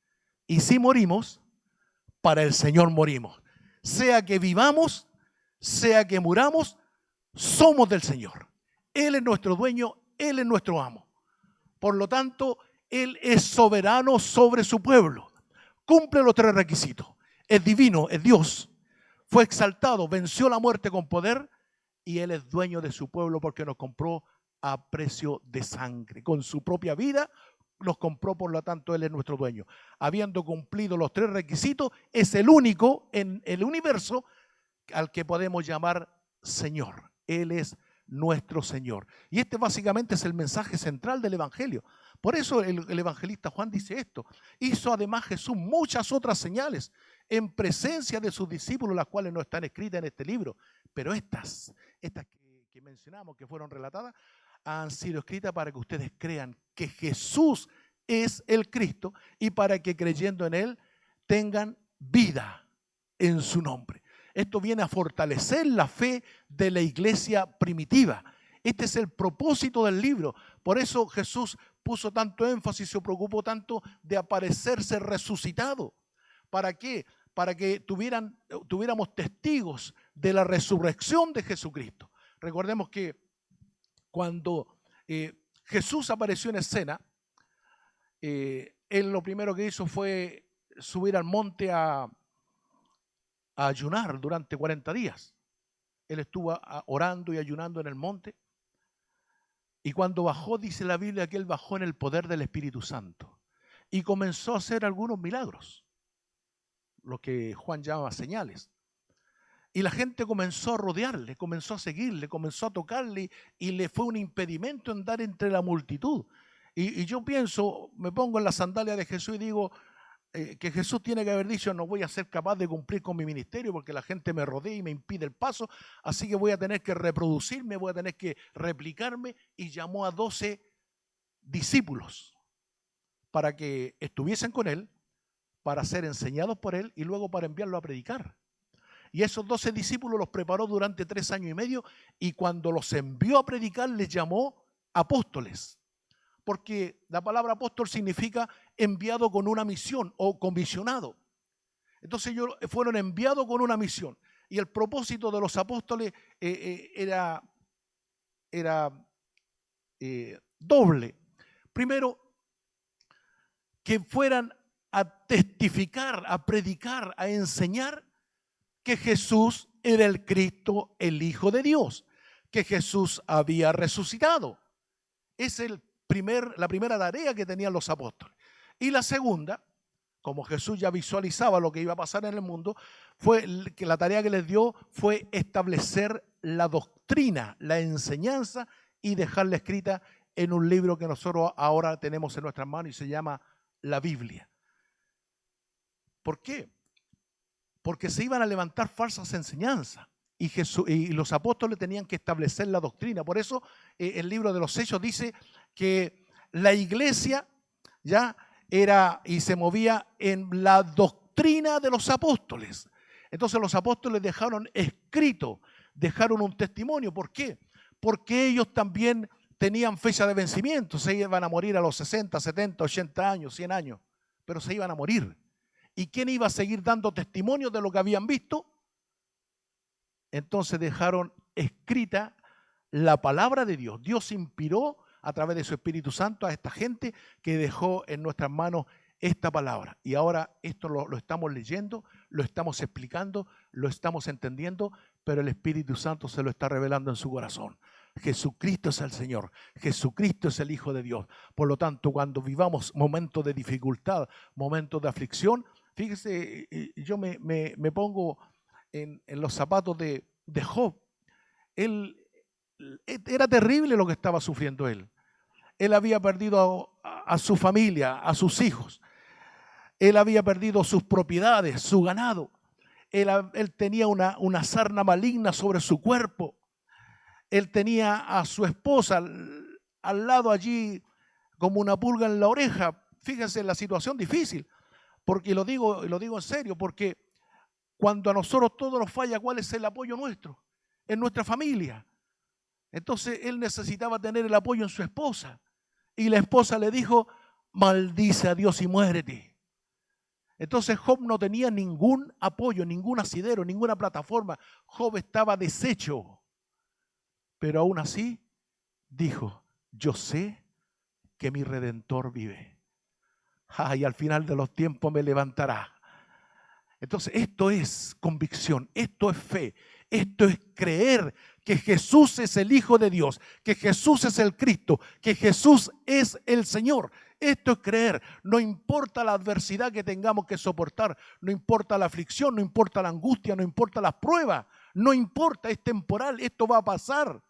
Y si morimos, para el Señor morimos. Sea que vivamos, sea que muramos, somos del Señor. Él es nuestro dueño, Él es nuestro amo. Por lo tanto, Él es soberano sobre su pueblo. Cumple los 3 requisitos. Es divino, es Dios. Fue exaltado, venció la muerte con poder y Él es dueño de su pueblo porque nos compró a precio de sangre. Con su propia vida nos compró, por lo tanto Él es nuestro dueño. Habiendo cumplido los 3 requisitos, es el único en el universo al que podemos llamar Señor. Él es nuestro Señor. Y este básicamente es el mensaje central del Evangelio. Por eso el evangelista Juan dice esto. Hizo además Jesús muchas otras señales en presencia de sus discípulos, las cuales no están escritas en este libro. Pero estas que mencionamos, que fueron relatadas, han sido escritas para que ustedes crean que Jesús es el Cristo y para que creyendo en Él tengan vida en su nombre. Esto viene a fortalecer la fe de la iglesia primitiva. Este es el propósito del libro. Por eso Jesús puso tanto énfasis, se preocupó tanto de aparecerse resucitado. ¿Para qué? Para que tuviéramos testigos de la resurrección de Jesucristo. Recordemos que cuando Jesús apareció en escena, Él lo primero que hizo fue subir al monte a ayunar durante 40 días. Él estuvo orando y ayunando en el monte. Y cuando bajó, dice la Biblia que Él bajó en el poder del Espíritu Santo. Y comenzó a hacer algunos milagros, lo que Juan llama señales. Y la gente comenzó a rodearle, comenzó a seguirle, comenzó a tocarle y le fue un impedimento andar entre la multitud. Y yo pienso, me pongo en la sandalia de Jesús y digo que Jesús tiene que haber dicho: no voy a ser capaz de cumplir con mi ministerio porque la gente me rodea y me impide el paso, así que voy a tener que reproducirme, voy a tener que replicarme, y llamó a 12 discípulos para que estuviesen con Él, para ser enseñados por Él y luego para enviarlo a predicar. Y esos 12 discípulos los preparó durante 3 años y medio, y cuando los envió a predicar les llamó apóstoles. Porque la palabra apóstol significa enviado con una misión o comisionado. Entonces ellos fueron enviados con una misión. Y el propósito de los apóstoles era doble. Primero, que fueran a testificar, a predicar, a enseñar que Jesús era el Cristo, el Hijo de Dios, que Jesús había resucitado. Es la primera tarea que tenían los apóstoles. Y la segunda, como Jesús ya visualizaba lo que iba a pasar en el mundo, fue que la tarea que les dio fue establecer la doctrina, la enseñanza, y dejarla escrita en un libro que nosotros ahora tenemos en nuestras manos y se llama la Biblia. ¿Por qué? Porque se iban a levantar falsas enseñanzas y los apóstoles tenían que establecer la doctrina. Por eso el libro de los Hechos dice que la iglesia ya era y se movía en la doctrina de los apóstoles. Entonces los apóstoles dejaron escrito, dejaron un testimonio. ¿Por qué? Porque ellos también tenían fecha de vencimiento. Se iban a morir a los 60, 70, 80 años, 100 años, pero se iban a morir. ¿Y quién iba a seguir dando testimonio de lo que habían visto? Entonces dejaron escrita la palabra de Dios. Dios inspiró a través de su Espíritu Santo a esta gente que dejó en nuestras manos esta palabra. Y ahora esto lo estamos leyendo, lo estamos explicando, lo estamos entendiendo, pero el Espíritu Santo se lo está revelando en su corazón. Jesucristo es el Señor, Jesucristo es el Hijo de Dios. Por lo tanto, cuando vivamos momentos de dificultad, momentos de aflicción, fíjese, yo me pongo en los zapatos de Job. Era terrible lo que estaba sufriendo él. Él había perdido a su familia, a sus hijos. Él había perdido sus propiedades, su ganado. Él tenía una sarna maligna sobre su cuerpo. Él tenía a su esposa al lado allí como una pulga en la oreja. Fíjense la situación difícil. Porque lo digo en serio, porque cuando a nosotros todo nos falla, ¿cuál es el apoyo nuestro? En nuestra familia. Entonces él necesitaba tener el apoyo en su esposa. Y la esposa le dijo: maldice a Dios y muérete. Entonces Job no tenía ningún apoyo, ningún asidero, ninguna plataforma. Job estaba deshecho. Pero aún así dijo: yo sé que mi Redentor vive. Y al final de los tiempos me levantará. Entonces esto es convicción, esto es fe, esto es creer que Jesús es el Hijo de Dios, que Jesús es el Cristo, que Jesús es el Señor. Esto es creer. No importa la adversidad que tengamos que soportar, no importa la aflicción, no importa la angustia, no importa las pruebas, no importa, es temporal, esto va a pasar.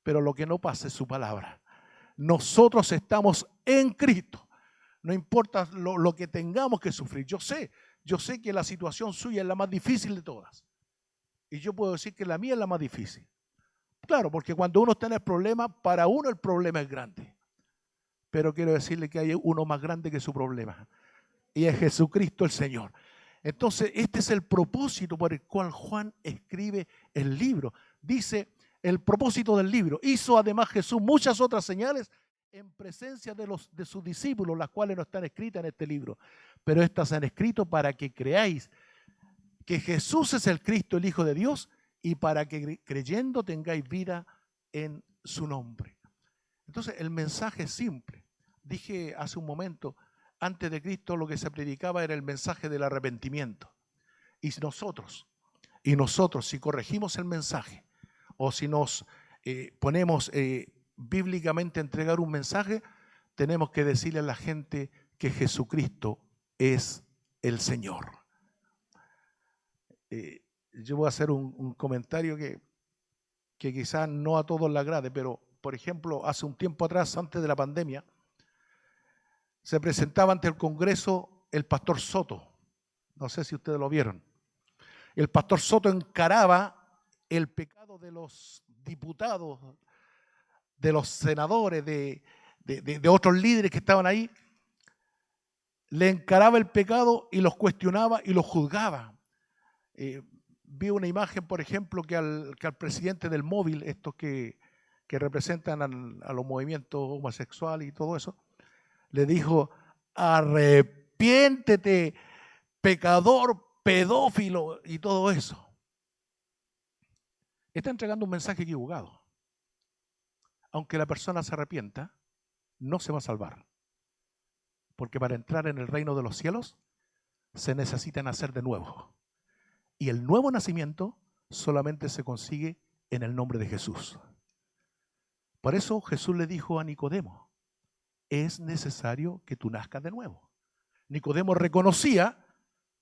Pero lo que no pasa es su palabra. Nosotros estamos en Cristo. No importa lo que tengamos que sufrir. Yo sé que la situación suya es la más difícil de todas. Y yo puedo decir que la mía es la más difícil. Claro, porque cuando uno está en el problema, para uno el problema es grande. Pero quiero decirle que hay uno más grande que su problema. Y es Jesucristo el Señor. Entonces, este es el propósito por el cual Juan escribe el libro. Dice, el propósito del libro. Hizo además Jesús muchas otras señales en presencia de sus discípulos, las cuales no están escritas en este libro. Pero estas se han escrito para que creáis que Jesús es el Cristo, el Hijo de Dios, y para que creyendo tengáis vida en su nombre. Entonces, el mensaje es simple. Dije hace un momento, antes de Cristo lo que se predicaba era el mensaje del arrepentimiento. Y nosotros, si corregimos el mensaje, o si nos ponemos bíblicamente a entregar un mensaje, tenemos que decirle a la gente que Jesucristo es el Señor. Yo voy a hacer un comentario que quizás no a todos le agrade, pero por ejemplo, hace un tiempo atrás, antes de la pandemia, se presentaba ante el Congreso el pastor Soto. No sé si ustedes lo vieron. El pastor Soto encaraba el pecado de los diputados, de los senadores, de otros líderes que estaban ahí. Le encaraba el pecado y los cuestionaba y los juzgaba. Vi una imagen, por ejemplo, que al presidente del Móvil, estos que representan a los movimientos homosexuales y todo eso, le dijo, arrepiéntete, pecador, pedófilo y todo eso. Está entregando un mensaje equivocado. Aunque la persona se arrepienta, no se va a salvar. Porque para entrar en el reino de los cielos se necesita nacer de nuevo. Y el nuevo nacimiento solamente se consigue en el nombre de Jesús. Por eso Jesús le dijo a Nicodemo, es necesario que tú nazcas de nuevo. Nicodemo reconocía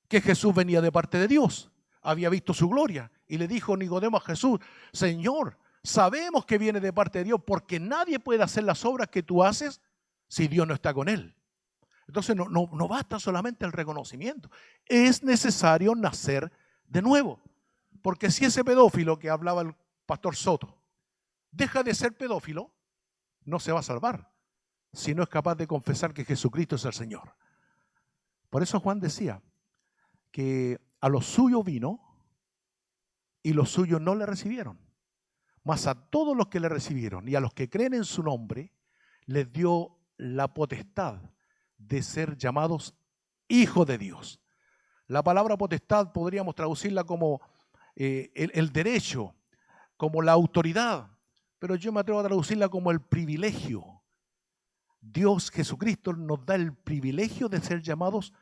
que Jesús venía de parte de Dios, había visto su gloria y le dijo Nicodemo a Jesús, Señor, sabemos que viene de parte de Dios porque nadie puede hacer las obras que tú haces si Dios no está con él. Entonces no basta solamente el reconocimiento, es necesario nacer de nuevo. Porque si ese pedófilo que hablaba el pastor Soto deja de ser pedófilo, no se va a salvar si no es capaz de confesar que Jesucristo es el Señor. Por eso Juan decía que a los suyos vino y los suyos no le recibieron. Mas a todos los que le recibieron y a los que creen en su nombre, les dio la potestad de ser llamados hijos de Dios. La palabra potestad podríamos traducirla como el derecho, como la autoridad, pero yo me atrevo a traducirla como el privilegio. Dios Jesucristo nos da el privilegio de ser llamados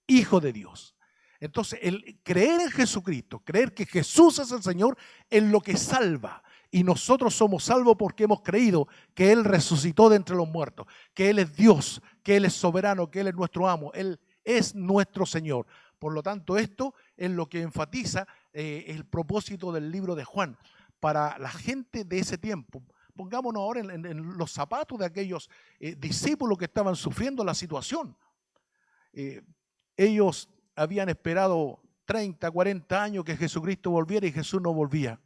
hijos de Dios. Entonces, el creer en Jesucristo, creer que Jesús es el Señor, es lo que salva. Y nosotros somos salvos porque hemos creído que Él resucitó de entre los muertos, que Él es Dios, que Él es soberano, que Él es nuestro amo, Él es nuestro Señor. Por lo tanto, esto es lo que enfatiza el propósito del libro de Juan. Para la gente de ese tiempo, pongámonos ahora en los zapatos de aquellos discípulos que estaban sufriendo la situación. Ellos habían esperado 30, 40 años que Jesucristo volviera y Jesús no volvía.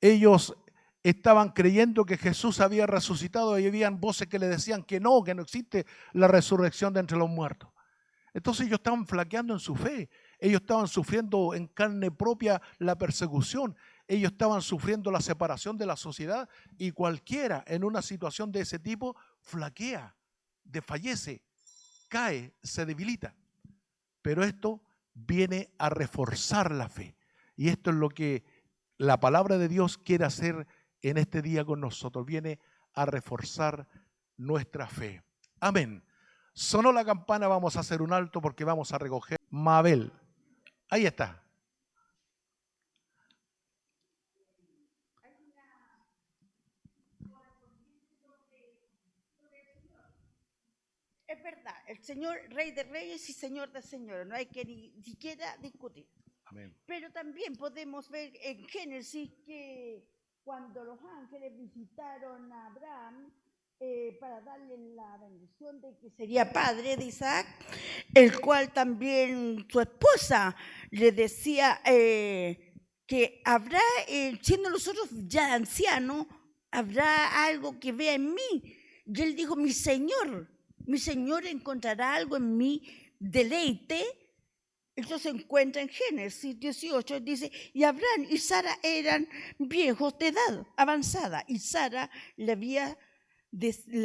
Ellos estaban creyendo que Jesús había resucitado y habían voces que le decían que no existe la resurrección de entre los muertos. Entonces ellos estaban flaqueando en su fe, ellos estaban sufriendo en carne propia la persecución, ellos estaban sufriendo la separación de la sociedad y cualquiera en una situación de ese tipo flaquea, desfallece, cae, se debilita. Pero esto viene a reforzar la fe y esto es lo que la palabra de Dios quiere hacer en este día con nosotros, viene a reforzar nuestra fe. Amén. Sonó la campana, vamos a hacer un alto porque vamos a recoger Mabel. Ahí está. Es verdad, el Señor, Rey de Reyes y Señor de Señores, no hay que ni siquiera discutir. Amén. Pero también podemos ver en Génesis que cuando los ángeles visitaron a Abraham para darle la bendición de que sería padre de Isaac, el cual también su esposa le decía que habrá, siendo nosotros ya ancianos, habrá algo que vea en mí. Y él dijo, mi Señor encontrará algo en mí, deleite. Esto se encuentra en Génesis 18, dice, y Abraham y Sara eran viejos de edad avanzada, y Sara le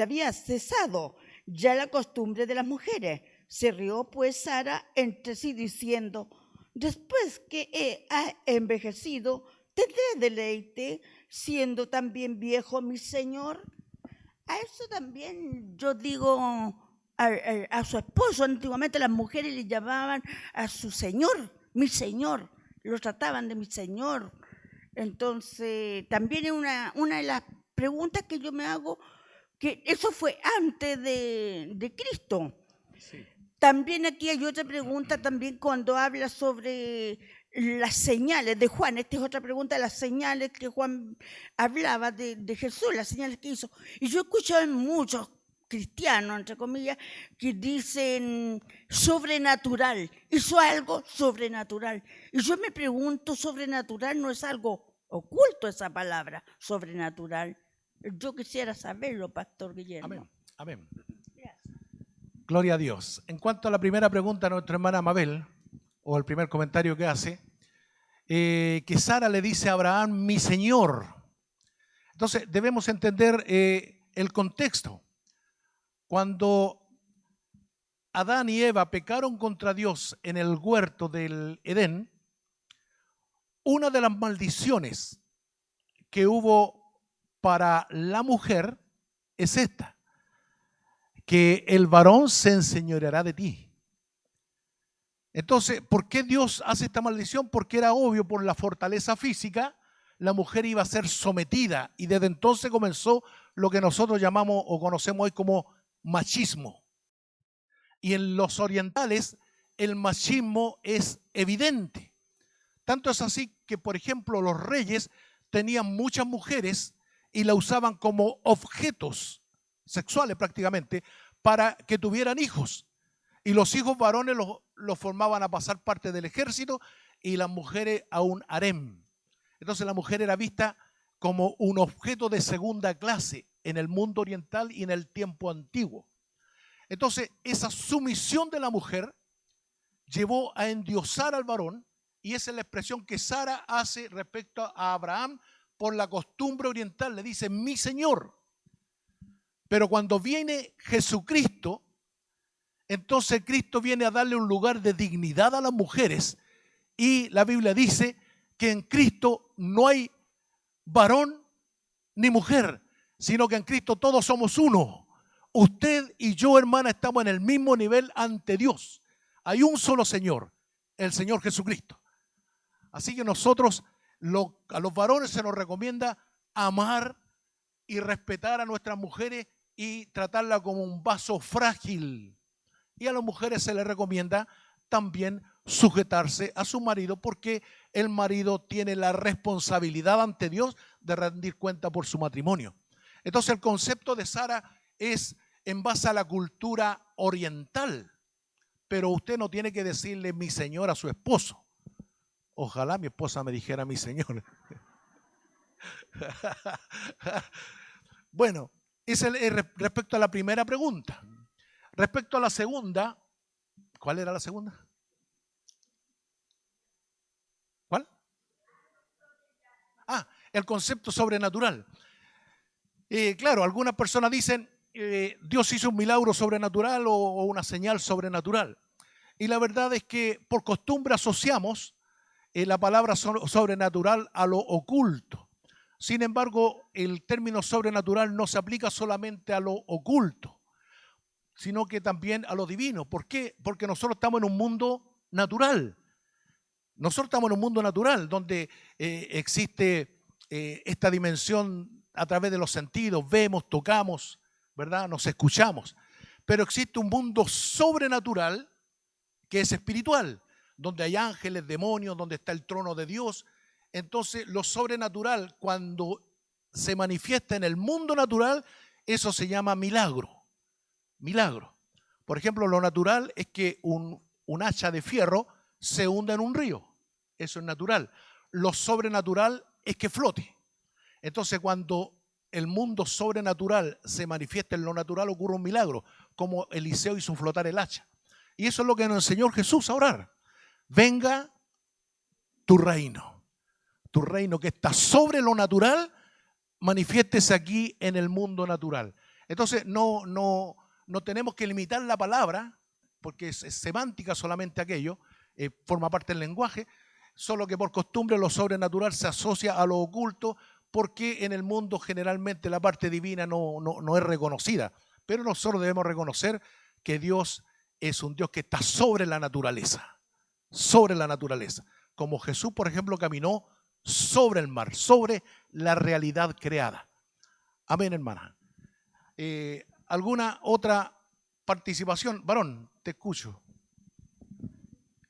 había cesado ya la costumbre de las mujeres. Se rió pues Sara entre sí diciendo, después que ha envejecido, tendré deleite, siendo también viejo mi Señor. A eso también yo digo a su esposo. Antiguamente las mujeres le llamaban a su señor, mi señor, lo trataban de mi señor. Entonces, también es una de las preguntas que yo me hago, que eso fue antes de Cristo. Sí. También aquí hay otra pregunta también cuando habla sobre las señales de Juan. Esta es otra pregunta de las señales que Juan hablaba de Jesús, las señales que hizo. Y yo he escuchado en muchos cristianos, entre comillas, que dicen sobrenatural. Hizo algo sobrenatural. Y yo me pregunto, sobrenatural no es algo oculto esa palabra, sobrenatural. Yo quisiera saberlo, Pastor Guillermo. Amén. Amén. Gloria a Dios. En cuanto a la primera pregunta de nuestra hermana Mabel, o el primer comentario que hace, que Sara le dice a Abraham, mi Señor. Entonces debemos entender el contexto. Cuando Adán y Eva pecaron contra Dios en el huerto del Edén, una de las maldiciones que hubo para la mujer es esta: que el varón se enseñoreará de ti. Entonces, ¿por qué Dios hace esta maldición? Porque era obvio, por la fortaleza física, la mujer iba a ser sometida, y desde entonces comenzó lo que nosotros llamamos o conocemos hoy como machismo. Y en los orientales el machismo es evidente. Tanto es así que, por ejemplo, los reyes tenían muchas mujeres y la usaban como objetos sexuales prácticamente para que tuvieran hijos. Y los hijos varones los formaban a pasar parte del ejército y las mujeres a un harem. Entonces la mujer era vista como un objeto de segunda clase en el mundo oriental y en el tiempo antiguo. Entonces esa sumisión de la mujer llevó a endiosar al varón, y esa es la expresión que Sara hace respecto a Abraham por la costumbre oriental. Le dice, mi Señor. Pero cuando viene Jesucristo, entonces Cristo viene a darle un lugar de dignidad a las mujeres, y la Biblia dice que en Cristo no hay varón ni mujer, sino que en Cristo todos somos uno. Usted y yo, hermana, estamos en el mismo nivel ante Dios. Hay un solo Señor, el Señor Jesucristo. Así que nosotros, a los varones se nos recomienda amar y respetar a nuestras mujeres y tratarla como un vaso frágil. Y a las mujeres se les recomienda también sujetarse a su marido, porque el marido tiene la responsabilidad ante Dios de rendir cuenta por su matrimonio. Entonces el concepto de Sara es en base a la cultura oriental, pero usted no tiene que decirle mi señor a su esposo. Ojalá mi esposa me dijera mi señor. Bueno, ese es respecto a la primera pregunta. Respecto a la segunda, ¿cuál era la segunda? ¿Cuál? El concepto sobrenatural. Claro, algunas personas dicen Dios hizo un milagro sobrenatural o una señal sobrenatural. Y la verdad es que por costumbre asociamos la palabra sobrenatural a lo oculto. Sin embargo, el término sobrenatural no se aplica solamente a lo oculto, sino que también a lo divino. ¿Por qué? Porque nosotros estamos en un mundo natural. Nosotros estamos en un mundo natural donde existe esta dimensión a través de los sentidos. Vemos, tocamos, ¿verdad? Nos escuchamos. Pero existe un mundo sobrenatural que es espiritual, donde hay ángeles, demonios, donde está el trono de Dios. Entonces, lo sobrenatural, cuando se manifiesta en el mundo natural, eso se llama milagro. Milagro. Por ejemplo, lo natural es que un hacha de fierro se hunda en un río. Eso es natural. Lo sobrenatural es que flote. Entonces, cuando el mundo sobrenatural se manifiesta en lo natural, ocurre un milagro, como Eliseo hizo flotar el hacha. Y eso es lo que nos enseñó Jesús a orar. Venga tu reino que está sobre lo natural, manifiéstese aquí en el mundo natural. Entonces, no tenemos que limitar la palabra, porque es semántica solamente aquello, forma parte del lenguaje, solo que por costumbre lo sobrenatural se asocia a lo oculto, porque en el mundo generalmente la parte divina no es reconocida. Pero nosotros debemos reconocer que Dios es un Dios que está sobre la naturaleza. Sobre la naturaleza. Como Jesús, por ejemplo, caminó sobre el mar, sobre la realidad creada. Amén, hermana. ¿Alguna otra participación? Varón, te escucho.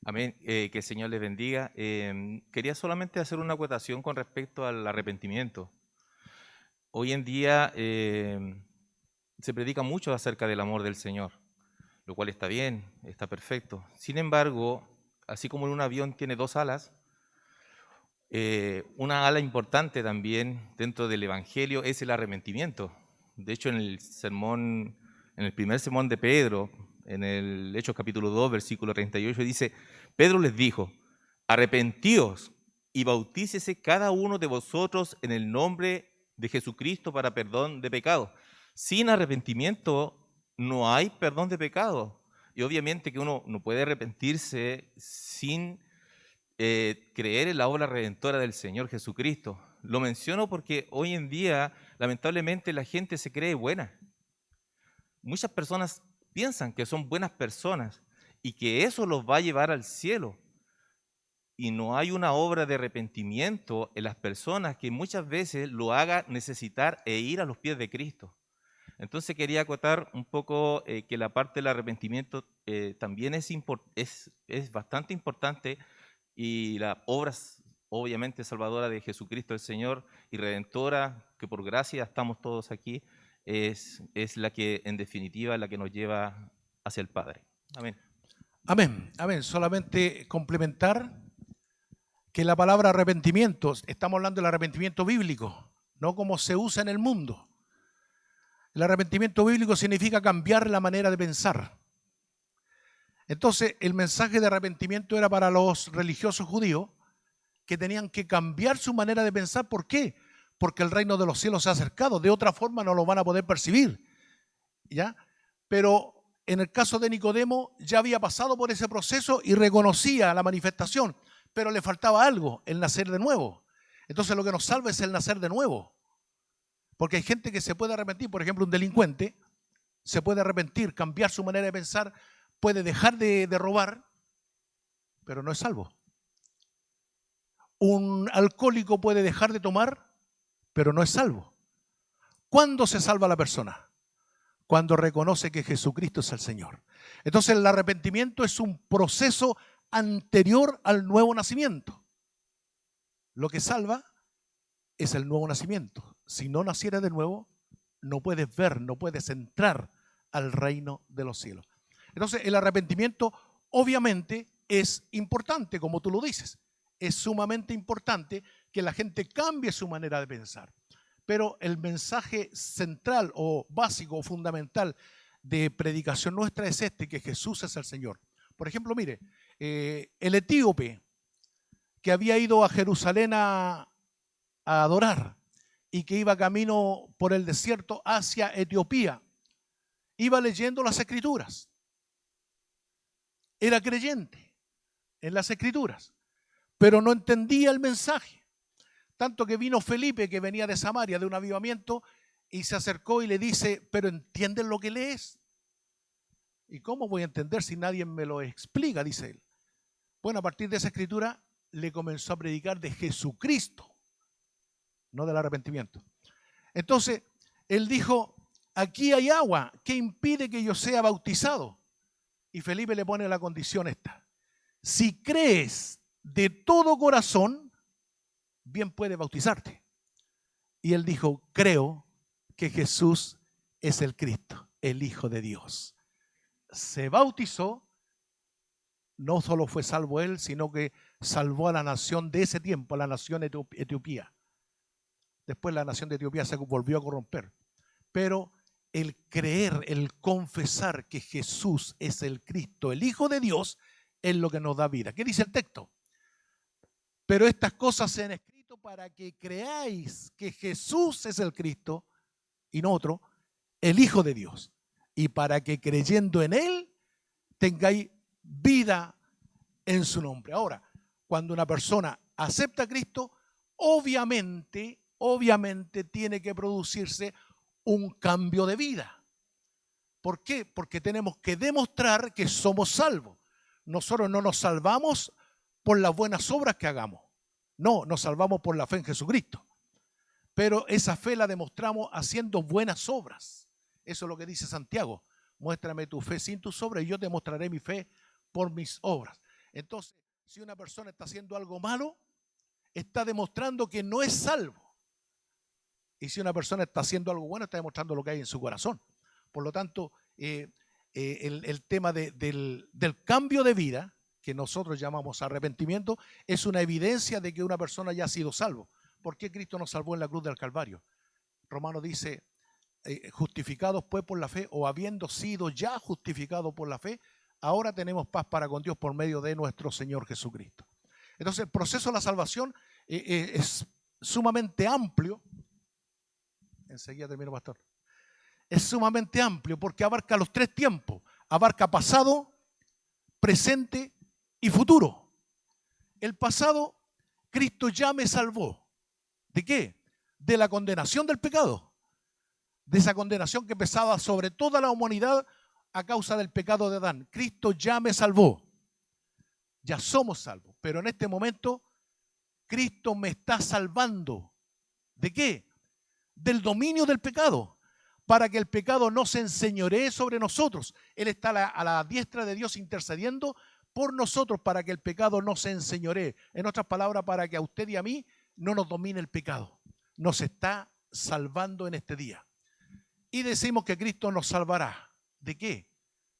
Amén. Que el Señor les bendiga. Quería solamente hacer una acotación con respecto al arrepentimiento. Hoy en día se predica mucho acerca del amor del Señor, lo cual está bien, está perfecto. Sin embargo, así como en un avión tiene dos alas, una ala importante también dentro del Evangelio es el arrepentimiento. De hecho, en el primer sermón de Pedro, en el Hechos capítulo 2, versículo 38, dice: Pedro les dijo, arrepentíos y bautícese cada uno de vosotros en el nombre de Jesucristo para perdón de pecados. Sin arrepentimiento no hay perdón de pecados. Y obviamente que uno no puede arrepentirse sin creer en la obra redentora del Señor Jesucristo. Lo menciono porque hoy en día, lamentablemente, la gente se cree buena. Muchas personas piensan que son buenas personas y que eso los va a llevar al cielo. Y no hay una obra de arrepentimiento en las personas que muchas veces lo haga necesitar e ir a los pies de Cristo. Entonces quería acotar un poco que la parte del arrepentimiento también es bastante importante, y la obra obviamente salvadora de Jesucristo el Señor y redentora, que por gracia estamos todos aquí, es la que en definitiva la que nos lleva hacia el Padre. Amén. Amén, amén. Solamente complementar que la palabra arrepentimiento, estamos hablando del arrepentimiento bíblico, no como se usa en el mundo. El arrepentimiento bíblico significa cambiar la manera de pensar. Entonces, el mensaje de arrepentimiento era para los religiosos judíos que tenían que cambiar su manera de pensar. ¿Por qué? Porque el reino de los cielos se ha acercado. De otra forma no lo van a poder percibir. ¿Ya? Pero en el caso de Nicodemo ya había pasado por ese proceso y reconocía la manifestación, pero le faltaba algo, el nacer de nuevo. Entonces lo que nos salva es el nacer de nuevo. Porque hay gente que se puede arrepentir. Por ejemplo, un delincuente se puede arrepentir, cambiar su manera de pensar, puede dejar de robar, pero no es salvo. Un alcohólico puede dejar de tomar, pero no es salvo. ¿Cuándo se salva la persona? Cuando reconoce que Jesucristo es el Señor. Entonces el arrepentimiento es un proceso anterior al nuevo nacimiento. Lo que salva es el nuevo nacimiento. Si no nacieras de nuevo, no puedes ver, no puedes entrar al reino de los cielos. Entonces el arrepentimiento obviamente es importante, como tú lo dices. Es sumamente importante que la gente cambie su manera de pensar. Pero el mensaje central o básico o fundamental de predicación nuestra es que Jesús es el Señor. Por ejemplo, mire, el etíope que había ido a Jerusalén a adorar y que iba camino por el desierto hacia Etiopía, iba leyendo las Escrituras. Era creyente en las Escrituras, pero no entendía el mensaje. Tanto que vino Felipe, que venía de Samaria, de un avivamiento, y se acercó y le dice, ¿pero entiendes lo que lees? ¿Y cómo voy a entender si nadie me lo explica? Dice él. Bueno, a partir de esa escritura le comenzó a predicar de Jesucristo, no del arrepentimiento. Entonces, él dijo, aquí hay agua, ¿qué impide que yo sea bautizado? Y Felipe le pone la condición esta: si crees de todo corazón, bien puedes bautizarte. Y él dijo: creo que Jesús es el Cristo, el Hijo de Dios. Se bautizó, no solo fue salvo él, sino que salvó a la nación de ese tiempo, a la nación Etiopía. Después la nación de Etiopía se volvió a corromper. Pero el creer, el confesar que Jesús es el Cristo, el Hijo de Dios, es lo que nos da vida. ¿Qué dice el texto? Pero estas cosas se han escrito para que creáis que Jesús es el Cristo y no otro, el Hijo de Dios. Y para que creyendo en Él tengáis vida en su nombre. Ahora, cuando una persona acepta a Cristo, obviamente tiene que producirse un cambio de vida. ¿Por qué? Porque tenemos que demostrar que somos salvos. Nosotros no nos salvamos por las buenas obras que hagamos. No, nos salvamos por la fe en Jesucristo. Pero esa fe la demostramos haciendo buenas obras. Eso es lo que dice Santiago. Muéstrame tu fe sin tus obras y yo te mostraré mi fe por mis obras. Entonces, si una persona está haciendo algo malo, está demostrando que no es salvo. Y si una persona está haciendo algo bueno, está demostrando lo que hay en su corazón. Por lo tanto, el tema del cambio de vida, que nosotros llamamos arrepentimiento, es una evidencia de que una persona ya ha sido salvo. ¿Por qué Cristo nos salvó en la cruz del Calvario? Romano dice, justificados pues por la fe, o habiendo sido ya justificados por la fe, ahora tenemos paz para con Dios por medio de nuestro Señor Jesucristo. Entonces el proceso de la salvación es sumamente amplio. Enseguida termino, pastor. Es sumamente amplio porque abarca los tres tiempos. Abarca pasado, presente y futuro. El pasado, Cristo ya me salvó. ¿De qué? De la condenación del pecado. De esa condenación que pesaba sobre toda la humanidad a causa del pecado de Adán. Cristo ya me salvó. Ya somos salvos. Pero en este momento, Cristo me está salvando. ¿De qué? Del dominio del pecado. Para que el pecado no se enseñoree sobre nosotros. Él está a la diestra de Dios intercediendo por nosotros para que el pecado no se enseñoree. En otras palabras, para que a usted y a mí no nos domine el pecado. Nos está salvando en este día. Y decimos que Cristo nos salvará. ¿De qué?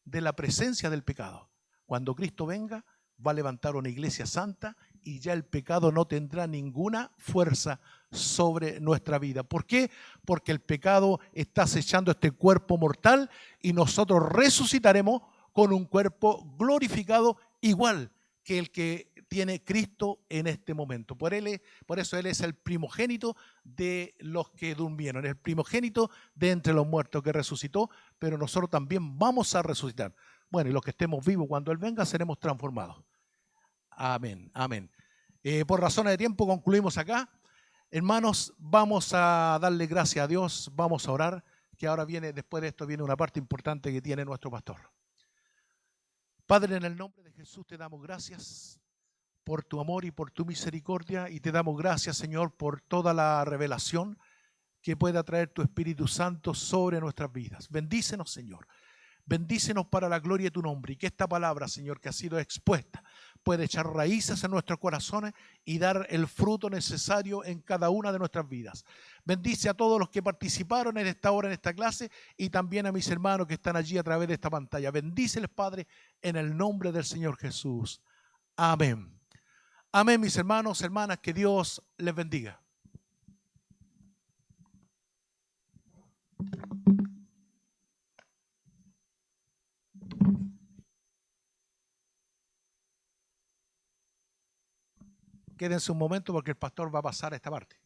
De la presencia del pecado. Cuando Cristo venga, va a levantar una iglesia santa y ya el pecado no tendrá ninguna fuerza sobre nuestra vida. ¿Por qué? Porque el pecado está acechando este cuerpo mortal y nosotros resucitaremos con un cuerpo glorificado igual que el que tiene Cristo en este momento. Por eso Él es el primogénito de los que durmieron, el primogénito de entre los muertos que resucitó, pero nosotros también vamos a resucitar. Bueno, y los que estemos vivos cuando Él venga seremos transformados. Amén, amén. Por razones de tiempo concluimos acá. Hermanos, vamos a darle gracias a Dios, vamos a orar, que ahora viene, después de esto viene una parte importante que tiene nuestro pastor. Padre, en el nombre de Jesús te damos gracias por tu amor y por tu misericordia y te damos gracias, Señor, por toda la revelación que pueda traer tu Espíritu Santo sobre nuestras vidas. Bendícenos, Señor. Bendícenos para la gloria de tu nombre y que esta palabra, Señor, que ha sido expuesta, pueda echar raíces en nuestros corazones y dar el fruto necesario en cada una de nuestras vidas. Bendice a todos los que participaron en esta hora, en esta clase, y también a mis hermanos que están allí a través de esta pantalla. Bendíceles, Padre, en el nombre del Señor Jesús. Amén. Amén, mis hermanos, hermanas, que Dios les bendiga. Quédense un momento porque el pastor va a pasar a esta parte.